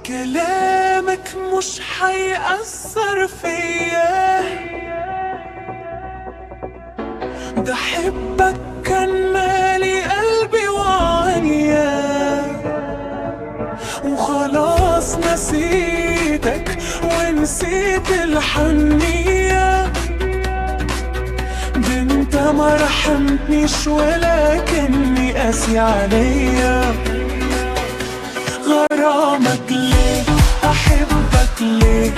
كلامك مش حيأثر فيا، ده حبك كان مالي قلبي وعيا، وخلاص نسيتك ونسيت الحنية. ده انت ما رحمتنيش ولكني قاسي عليا. غرامك ليه؟ أحبك ليه؟